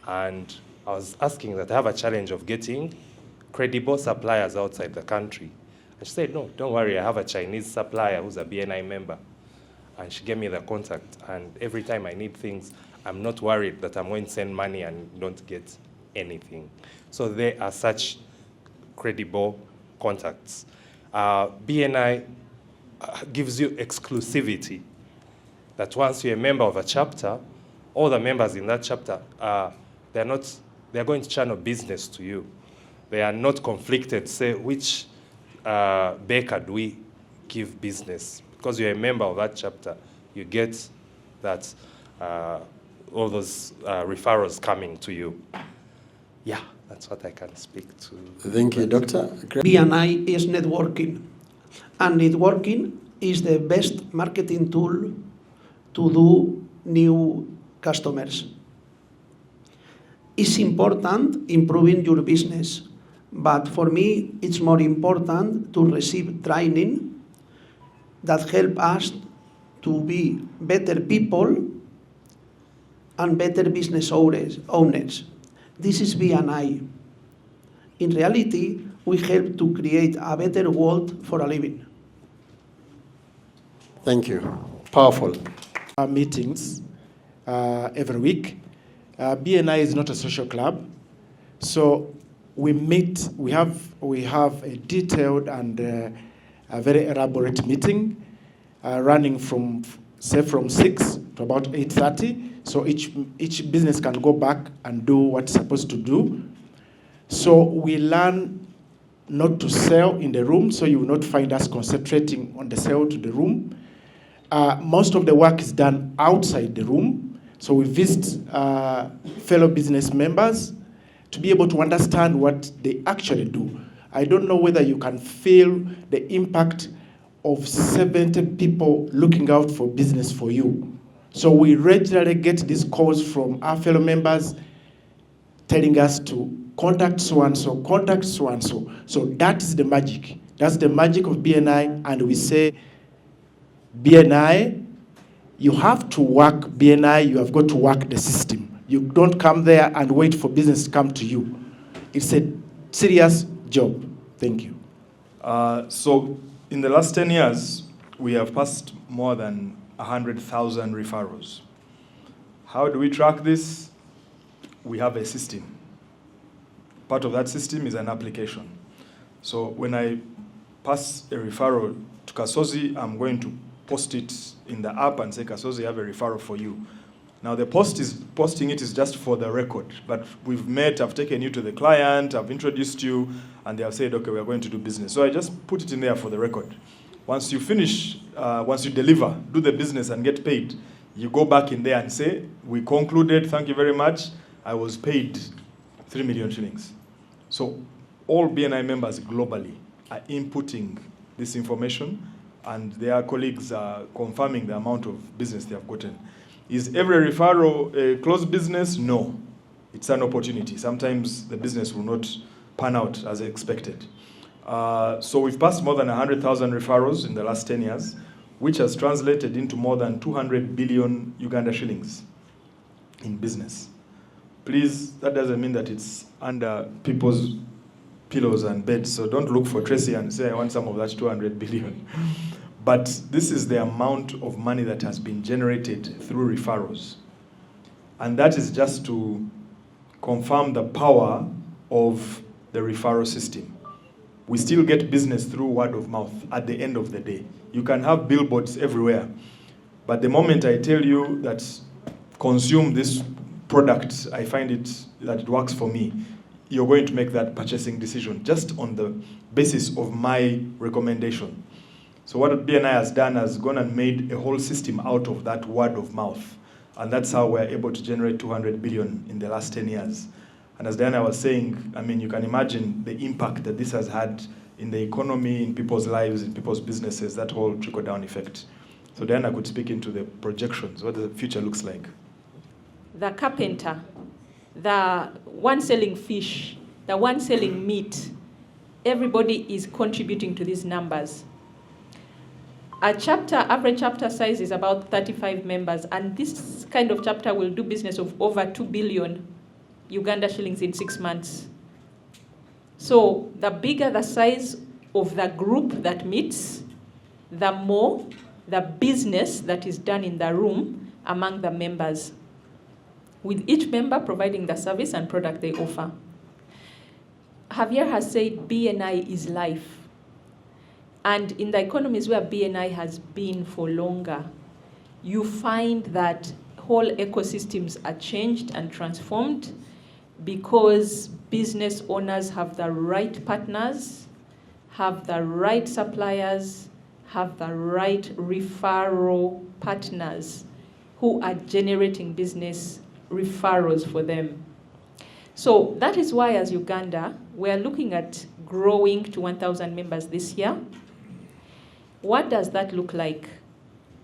And I was asking that I have a challenge of getting credible suppliers outside the country. And she said, no, don't worry, I have a Chinese supplier who's a BNI member. And she gave me the contact. And every time I need things, I'm not worried that I'm going to send money and don't get anything. So they are such credible contacts. BNI gives you exclusivity. That once you're a member of a chapter, all the members in that chapter, they're going to channel business to you. They are not conflicted, say, which baker do we give business? Because you're a member of that chapter, you get that, all those referrals coming to you. Yeah, that's what I can speak to. Thank you, Doctor. BNI is networking, and networking is the best marketing tool to do new customers. It's important improving your business, but for me, it's more important to receive training that help us to be better people and better business owners. This is BNI. In reality, we help to create a better world for a living. Thank you. Powerful. Our meetings every week. BNI is not a social club, so we meet. We have a detailed and a very elaborate meeting running from 6 to about 8:30. So each business can go back and do what it's supposed to do. So we learn not to sell in the room, so you will not find us concentrating on the sale to the room. Most of the work is done outside the room, so we visit fellow business members to be able to understand what they actually do. I don't know whether you can feel the impact of 70 people looking out for business for you. So we regularly get these calls from our fellow members telling us to contact so-and-so, contact so-and-so. So that is the magic. That's the magic of BNI, and we say, BNI, you have to work BNI, you have got to work the system. You don't come there and wait for business to come to you. It's a serious job. Thank you. So in the last 10 years, we have passed more than 100,000 referrals. How do we track this? We have a system. Part of that system is an application. So when I pass a referral to Kasozi, I'm going to post it in the app and say, Kasozi, I have a referral for you. Now the posting it is just for the record, but we've met, I've taken you to the client, I've introduced you, and they have said, okay, we're going to do business. So I just put it in there for the record. Once you finish, once you deliver, do the business and get paid, you go back in there and say, we concluded, thank you very much, I was paid 3 million shillings. So all BNI members globally are inputting this information, and their colleagues are confirming the amount of business they have gotten. Is every referral a closed business? No. It's an opportunity. Sometimes the business will not pan out as expected. So we've passed more than 100,000 referrals in the last 10 years, which has translated into more than 200 billion Uganda shillings in business. Please, that doesn't mean that it's under people's pillows and beds, so don't look for Tracy and say, I want some of that 200 billion. But this is the amount of money that has been generated through referrals. And that is just to confirm the power of the referral system. We still get business through word of mouth at the end of the day. You can have billboards everywhere, but the moment I tell you that consume this product, I find that it works for me, you're going to make that purchasing decision just on the basis of my recommendation. So what BNI has done has gone and made a whole system out of that word of mouth. And that's how we're able to generate 200 billion in the last 10 years. And as Diana was saying, I mean, you can imagine the impact that this has had in the economy, in people's lives, in people's businesses, that whole trickle-down effect. So Diana could speak into the projections, what the future looks like. The carpenter, the one selling fish, the one selling meat, everybody is contributing to these numbers. A chapter, average chapter size is about 35 members, and this kind of chapter will do business of over 2 billion Uganda shillings in 6 months. So the bigger the size of the group that meets, the more the business that is done in the room among the members, with each member providing the service and product they offer. Javier has said BNI is life. And in the economies where BNI has been for longer, you find that whole ecosystems are changed and transformed because business owners have the right partners, have the right suppliers, have the right referral partners who are generating business referrals for them. So that is why, as Uganda, we're looking at growing to 1,000 members this year. What does that look like?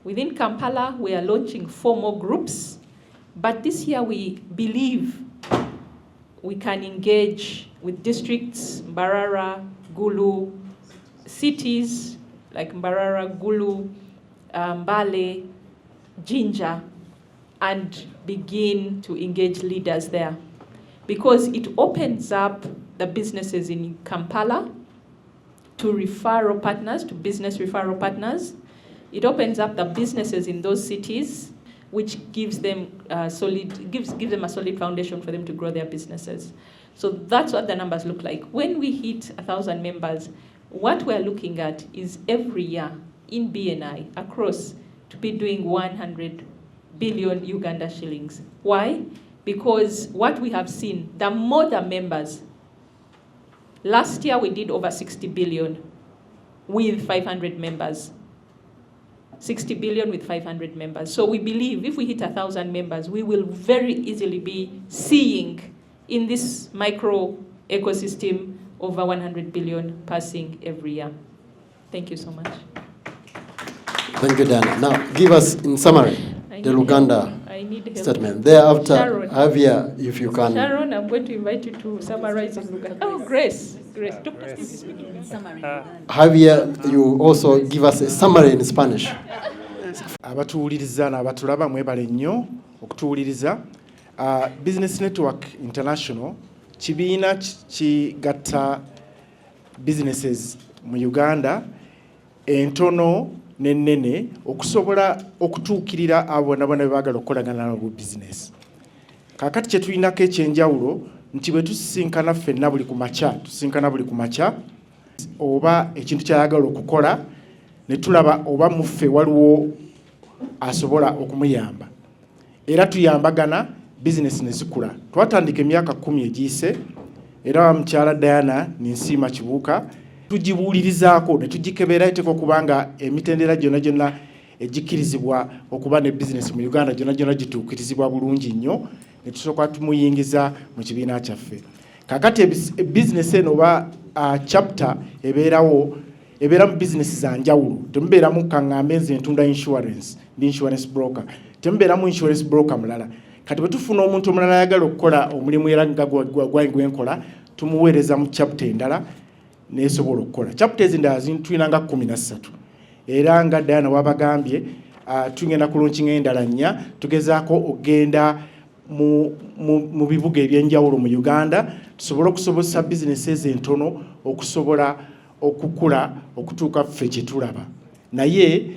Within Kampala, we are launching 4 more groups, but this year we believe we can engage with districts, Mbarara, Gulu, cities like Mbarara, Gulu, Mbale, Jinja, and begin to engage leaders there. Because it opens up the businesses in Kampala to referral partners, to business referral partners. It opens up the businesses in those cities which gives them gives them a solid foundation for them to grow their businesses. So that's what the numbers look like. When we hit 1,000 members, what we're looking at is every year in BNI across to be doing 100 billion Uganda shillings. Why? Because what we have seen, the more the members, last year we did over 60 billion with 500 members. 60 billion with 500 members. So we believe if we hit 1,000 members, we will very easily be seeing in this micro ecosystem over 100 billion passing every year. Thank you so much. Thank you, Dana. Now, give us, in summary, the Uganda statement. Thereafter, Sharon. Javier, if you can. Sharon, I'm going to invite you to summarize in Uganda. Oh, Grace. Dr. Steve is speaking in summary. Javier, you also give us a summary in Spanish. Abatuwuliriza n'abatulaba mwebale nnyo okutuwuliriza. Business Network International kibiina kigatta businesses mu Uganda entono n'ennene okusobola okutuukirira abo bonna baagala okukolagana nabo business. Kaakati kye tulinako ekyenjawulo nti bwe tusisinkana ffenna buli ku makya oba ekintu ky'ayagala okukola ne tulaba oba muffe waliwo asobola okumuyamba. Era tuyambagana business ne zikula. Twatandika emyaka 10 egiyise era mukyala Diana Ninsiima Kibuuka tugibuulirizaako ne tugikebera iteko kubanga emitendera gyonna egikkirizibwa okuba ne business mu Uganda gyonna gituukirizibwa bulungi nnyo ne tusooka tumuyingiza mu kibiina kyaffe. Kakati business eno oba chapter ebeera mu business za njawulo. Temubeeramu kaŋŋambe nze ntunda insurance, ndi insurance broker. Temubeeramu insurance broker mulala. Kati bwe tufuna omuntu omulala ayagala okukola omulimu era nga gwenkola tumuweereza mu chapter endala nesobola okukola. Chapters endala tulina nga 13. Era nga Diana wabagambye tugenda kulunkinga endala 4 tugezaako okugenda mu bibuga ebyenjawulo mu Uganda tusobole okusobozesa businesses entono okusobola okukula okutuuka ffe kye tulaba. Naye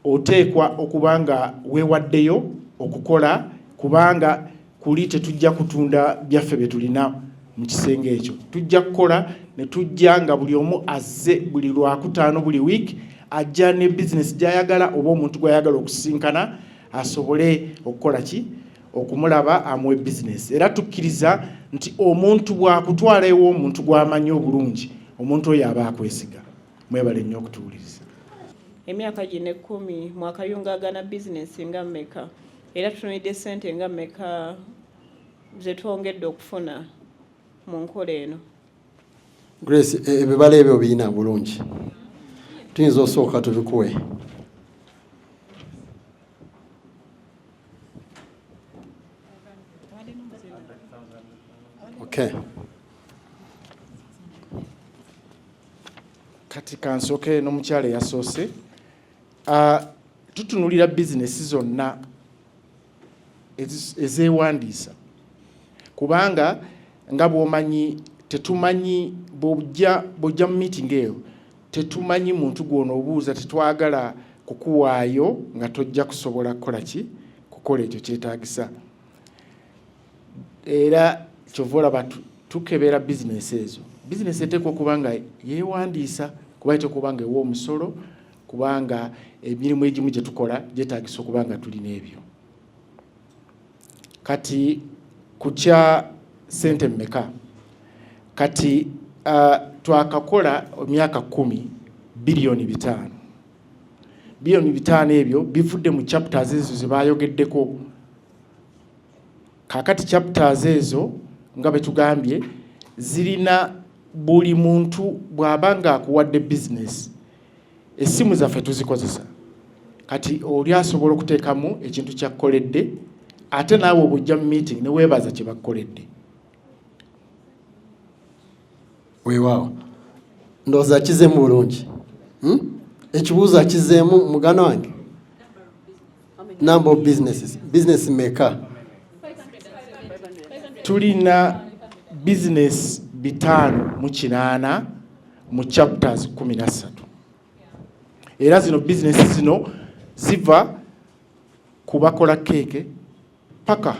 oteekwa okubanga weewaddeyo okukola kubanga kuli tetujja kutunda byaffe bye tulina mu kisenge ekyo. Tujja kukola ne tujja nga buli omu azze buli Lwakutaano buli week ajja ne business gy'ayagala oba omuntu gw'ayagala okusinkana asobole okukola ki okumulaba amuwe business. Era tukkiriza nti omuntu bw'akutwala ew'omuntu gw'amanyi obulungi omuntu oyo aba akwesiga. Mwebale nnyo okutuwuliriza. Emyaka gino 10 mwakayungagana bizinesi nga mmeka era tutunidde ssente nga mmeka ze twongedde okufuna mu nkola eno. Grace, ebibala ebyo biyina bulungi. Tuyinza osooka tubikuwe. Okay. Kati kansoke n'omukyala yasoose. Tutunulira business zonna ezeewandiisa kubanga nga bw'omanyi tetumanyi bw'ojja mu meeting eyo tetumanyi muntu gw'onoobuuza tetwagala kukuwaayo nga tojja kusobola kukola ki kukola ekyo kyetaagisa. Era kyova olaba tukebera business ezo. Business eteekwa okuba nga yeewandiisa kuba eteekwa nga ewa omusolo kubanga emirimu egimu gye tukola gyetaagisa okuba nga tulina ebyo. Kati kukya ssente mmeka? Kati twakakola emyaka 10 biliyoni 5. Biliyoni 5 ebyo bivudde mu chapters ezo ze baayogeddeko. Kakati chapters ezo nga bwe tugambye zirina buli muntu bw'aba nga akuwadde business. Essimu zaffe tuzikozesa. Kati oli asobola okuteekamu ekintu kyakkoledde ate naawe obujja mu meeting ne weebaza kye bakkoledde. Weewaawo. Ndowooza akizeemu bulungi. Ekibuuzo akizeemu muganda wange. Number of businesses. Business maker. Tulina business 5 mu chapters 13. Era zino business zino ziva kubakola keeke paka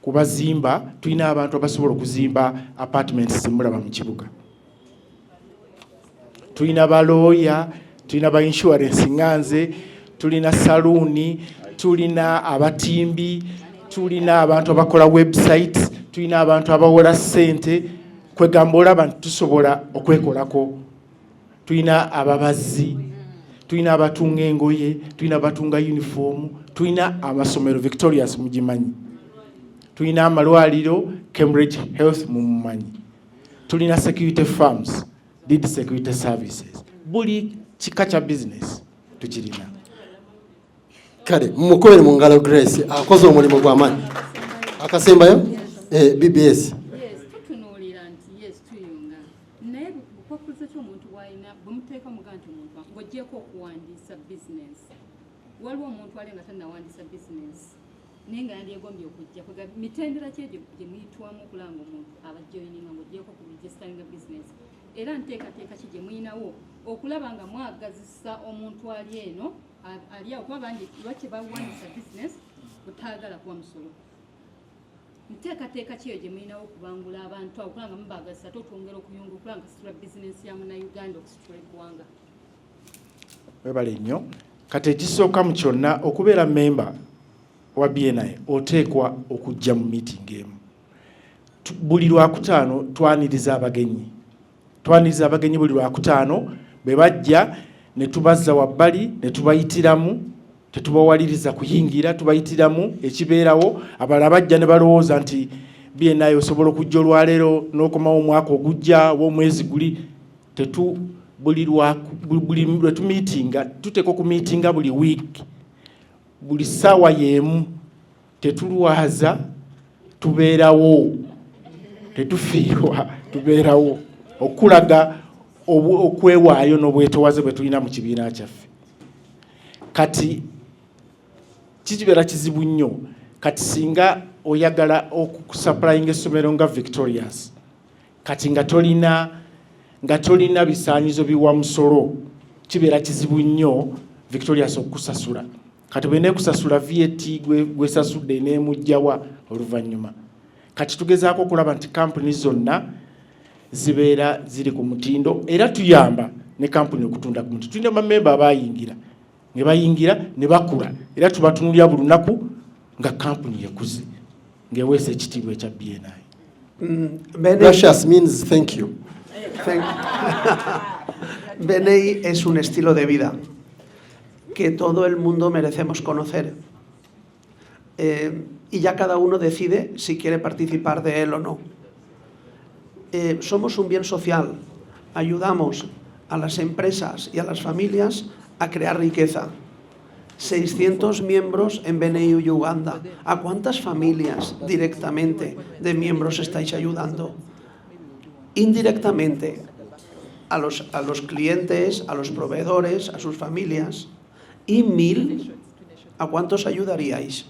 kubazimba. Tulina abantu abasobola okuzimba apartments zemulaba mu kibuga. Tulina balooya, tulina ba insurance nganze, tulina saluuni, tulina abatimbi, tulina abantu abakola websites, tulina abantu abawola ssente, kwegamba olaba nti tusobola okwekolako. Tulina ababazi, tulina abatunga engoye, tulina abatunga uniform, tulina amasomero Victoria's mugimanyi, tulina amalwaliro Cambridge Health mumumanyi, tulina security firms, lead security services. Buli kika kya business tukirina. Kale mukubere mu ngalo Grace akoze omulimu gw'amaanyi. Akasembayo BBS. Tutunuulira nti yes tuyunga naye bukwakkulizo ky'omuntu bw'alina bwemuteeka muganti omuntu ng'oggyeko okuwandiisa business. Waliwo omuntu ali nga tannawandiisa business naye nga yandyegombye okujja mitendera ki egyo gye muyitwamu okulanga omuntu abajoyininga ng'oggyeko ku registaringa business, era nteekateeka ki gye muyinawo okulaba nga mwagazisa omuntu ali eno ali awo kuba bangi lwaki bawandiisa business butaagala kuwa musolo. Nteekateeka ki eyo gye muyinawo okubangula abantu awo okulanga mubagazisa totwongera okuyunga okulanga situla business ya Munnayuganda okusitula eggwanga. Webale nnyo. Kati ekisooka mu kyonna okubeera memba wa BNI oteekwa okujja mu meeting emu. Buli Lwakutaano twaniriza abagenyi. Twaniriza abagenyi buli Lwakutaano bwe bajja ne tubazza wabbali ne tubayitiramu, tetubawaliriza kuyingira, tubayitiramu ekibeerawo. Abalala bajja ne balowooza nti BNI osobola okujja olwaleero n'okomawo omwaka ogujja w'omwezi guli. Buli lwe tumiitinga tuteekwa kumiitinga buli wiiki, buli ssaawa y'emu, tetulwaza, tubeerawo, tetufiirwa, tubeerawo okulaga okwewaayo n'obwetoowaze bwe tulina mu kibiina kyaffe. Kati kibeera kizibu nnyo kati singa oyagala okusupplyinga essomero nga Victoria's kati nga tolina bisaanyizo biwa musolo, kibeera kizibu nnyo Victoria's okukusasula. Kati bwe neekusasula VAT gwesasudde neemugjawa oluvannyuma. Kati tugezaako okulaba nti kampuni zonna zibeera ziri ku mutindo era tuyamba ne kampuni okutunda ku mutindo. Tulina bamemba abayingira ne bayingira ne bakula era tubatunulira buli lunaku nga kampuni yekuze ng'eweesa ekitiibwa ekya BNI. Gracious means thank you. BNI es un estilo de vida que todo el mundo merecemos conocer. Y ya cada uno decide si quiere participar de él o no. Somos un bien social, ayudamos a las empresas y a las familias a crear riqueza. 600 miembros en BNI Uganda. ¿A cuántas familias directamente de miembros estáis ayudando? Indirectamente a los clientes, a los proveedores, a sus familias. ¿Y 1000? ¿A cuántos ayudaríais?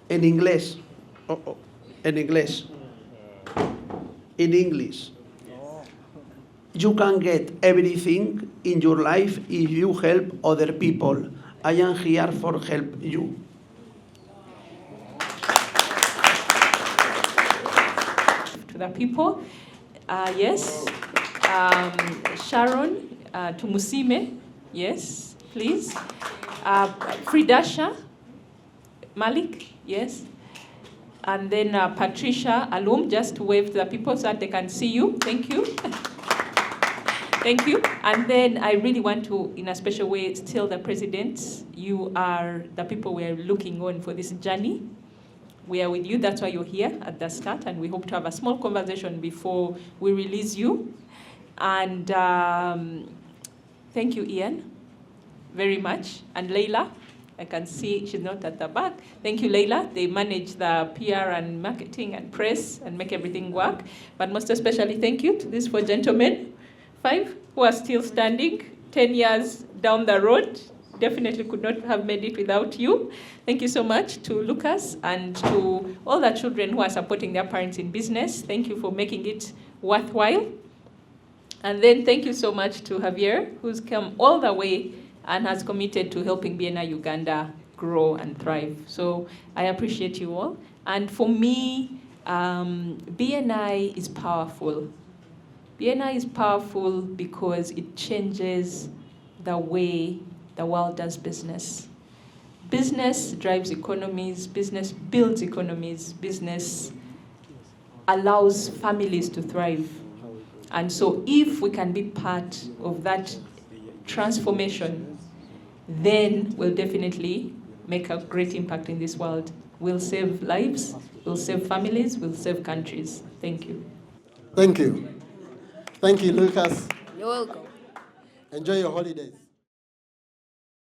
En inglés. En inglés. In English. You can get everything in your life if you help other people. I am here for help you. To the people, yes. Sharon, to Musime, yes, please. Fridasha, Malik, yes. And then Patricia Alum, just to wave to the people so that they can see you. Thank you. Thank you. And then I really want to, in a special way, tell the presidents, you are the people we are looking on for this journey. We are with you. That's why you're here at the start. And we hope to have a small conversation before we release you. And thank you, Ian, very much. And Leila. I can see she's not at the back. Thank you, Leila. They manage the PR and marketing and press and make everything work. But most especially, thank you to these 4 gentlemen, 5, who are still standing 10 years down the road. Definitely could not have made it without you. Thank you so much to Lucas and to all the children who are supporting their parents in business. Thank you for making it worthwhile. And then thank you so much to Javier, who's come all the way and has committed to helping BNI Uganda grow and thrive. So I appreciate you all. And for me, BNI is powerful. BNI is powerful because it changes the way the world does business. Business drives economies, business builds economies, business allows families to thrive. And so if we can be part of that transformation, then we'll definitely make a great impact in this world. We'll save lives, we'll save families, we'll save countries. Thank you. Thank you. Thank you, Lucas. You're welcome. Enjoy your holidays.